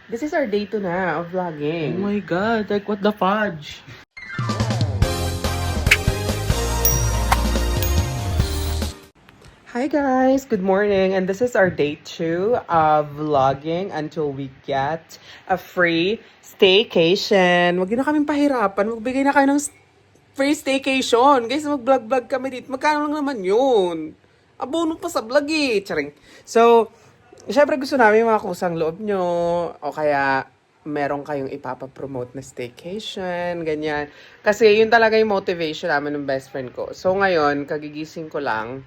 This is our day 2 na of Oh vlogging. my god, like what the fudge? Hi guys, good morning, and this is our day 2 of vlogging until we get a free staycation. Huwag na kaming pahirapan, magbigay na kayo ng free staycation. Guys, mag-vlog-vlog kami dito. Magkano lang naman yun? Abono pa sa vlog eh. Charing. So, syempre gusto namin yung mga kusang loob nyo o kaya meron kayong ipapapromote na staycation, ganyan. Kasi yun talaga yung motivation namin ng best friend ko. So ngayon, kagigising ko lang.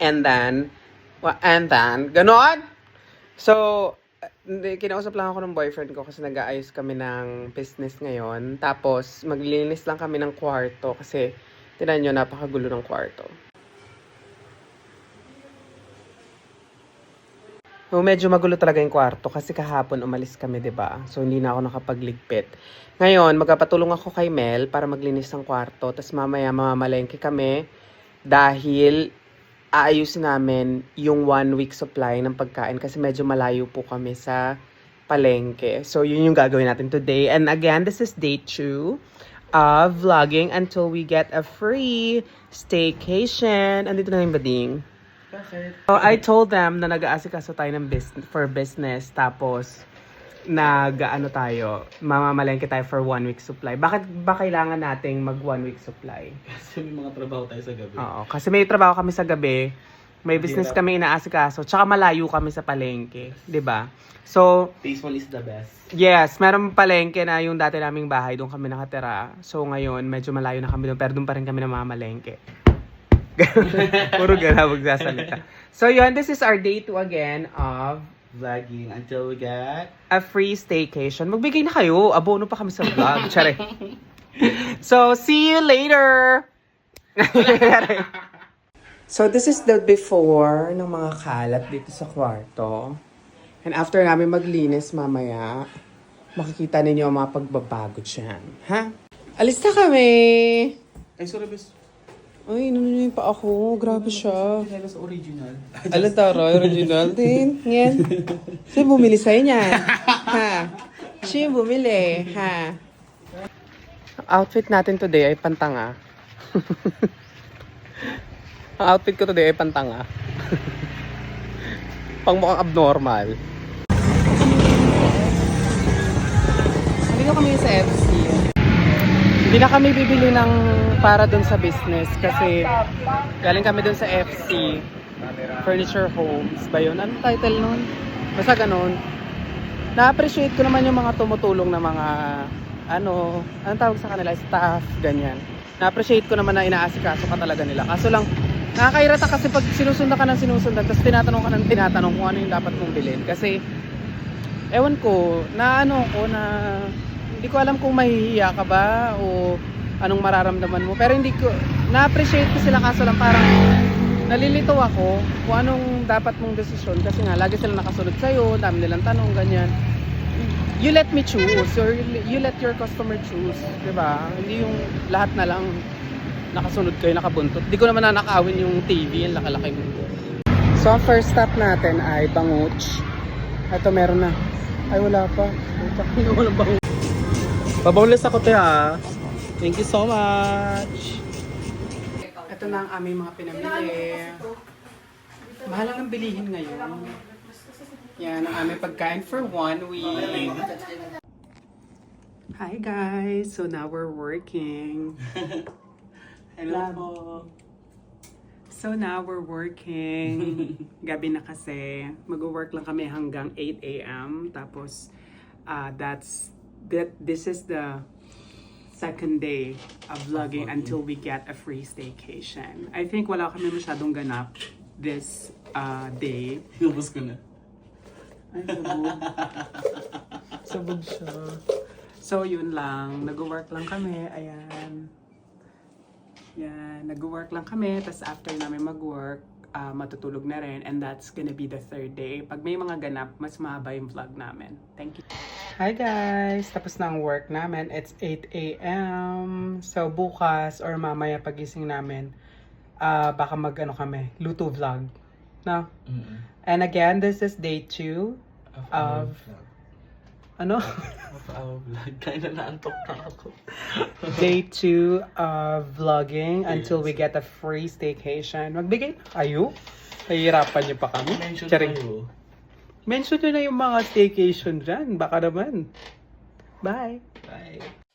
And then, ganon! So, kinausap lang ako ng boyfriend ko kasi nag-aayos kami ng business ngayon. Tapos, maglilinis lang kami ng kwarto kasi, tingnan nyo, napakagulo ng kwarto. So, medyo magulo talaga yung kwarto kasi kahapon umalis kami, 'di ba? So, hindi na ako nakapagligpit. Ngayon, magpapatulong ako kay Mel para maglinis ng kwarto. Tapos mamaya mamamalengke kami dahil aayusin namin yung 1 week supply ng pagkain kasi medyo malayo po kami sa palengke. So, yun yung gagawin natin today. And again, this is day 2 of vlogging until we get a free staycation. Andito na yung bading. Bakit? So, I told them na nag-aasikaso tayo ng business, tapos mamamalengke tayo for 1 week supply. Bakit ba kailangan nating mag 1 week supply? Kasi may mga trabaho tayo sa gabi. Oo, kasi may trabaho kami sa gabi, may business kami inaasikaso, tsaka malayo kami sa palengke, 'di ba? So, Peaceful is the best. yes, meron palengke na yung dati naming bahay, doon kami nakatira. So ngayon, medyo malayo na kami doon, pero doon pa rin kami namamalengke. Puro gana magsasalita. So yun, this is our day 2 again of Vlogging until we get... a free staycation. Magbigay na kayo, abono pa kami sa vlog. Tsare. So, see you later! So, this is the before ng mga kalat dito sa kwarto. And after namin maglinis mamaya, makikita ninyo ang mga pagbabago dyan. Ha? Alis na kami! Ay, sorry, bes. Ay, nanunoy pa ako. Grabe siya. Kailan sa original. Alam taro, original din. Yan. Sino bumili sa'yo niyan? Ha? Sino bumili? Ha? Ang outfit natin today ay pantanga. Ang outfit ko today ay pantanga. Pang mukhang abnormal. Hindi kami sa FC. Hindi na kami bibili ng para dun sa business kasi galing kami dun sa FC. Furniture Homes ba yun? Anong title nun? Basta ganun. Na-appreciate ko naman yung mga tumutulong na mga anong tawag sa kanila? Staff, ganyan. Na-appreciate ko naman na inaasikaso ka talaga nila. Kaso lang, nakakairata kasi pag sinusundan ka ng sinusundan tapos tinatanong ka ng tinatanong kung ano yung dapat mong bilhin. Kasi, ewan ko, na hindi ko alam kung mahihiya ka ba o anong mararamdaman mo. Pero hindi ko, na-appreciate ko sila kaso lang parang nalilito ako kung anong dapat mong desisyon. Kasi nga, lagi sila nakasunod sa'yo, dami nilang tanong, ganyan. You let me choose or you let your customer choose. Diba? Hindi yung lahat na lang nakasunod kayo, nakabuntot. Hindi ko naman nanakawin yung TV, yung laki-laki mo. So, ang first stop natin ay Banguch. Ito, meron na. Ay, wala pa. Walang Banguch. Pabawlis ako te ha. Thank you so much. Ito na ang aming mga pinamili. Mahal lang ang bilihin ngayon. Yan ang aming pagkain for 1 week. Hi guys! So now we're working. Hello po. So now we're working. Gabi na kasi. Mag-work lang kami hanggang 8 a.m. Tapos this is the second day of vlogging until we get a free staycation. I think wala kami masyadong ganap this day. Hinubos ko na. Ay, sabog. Sabog siya. So, yun lang. Nag-work lang kami. Ayan. Yan. Nag-work lang kami. Tapos after namin mag-work, matutulog na rin. And that's gonna be the 3rd day. Pag may mga ganap, mas mahaba yung vlog namin. Thank you. Hi guys! Tapos na ang work namin. It's 8 a.m. So, bukas or mamaya pagising namin, baka kami, luto vlog. No? And again, this is day 2 of Ano? Vlog. Kaya na naantok na ako. Day 2 of vlogging until we get a free staycation. Magbigay na kayo. Nahihirapan niyo pa kami. Mention Charing. kayo. Mention nyo na yung mga staycation dyan. Baka naman. Bye. Bye.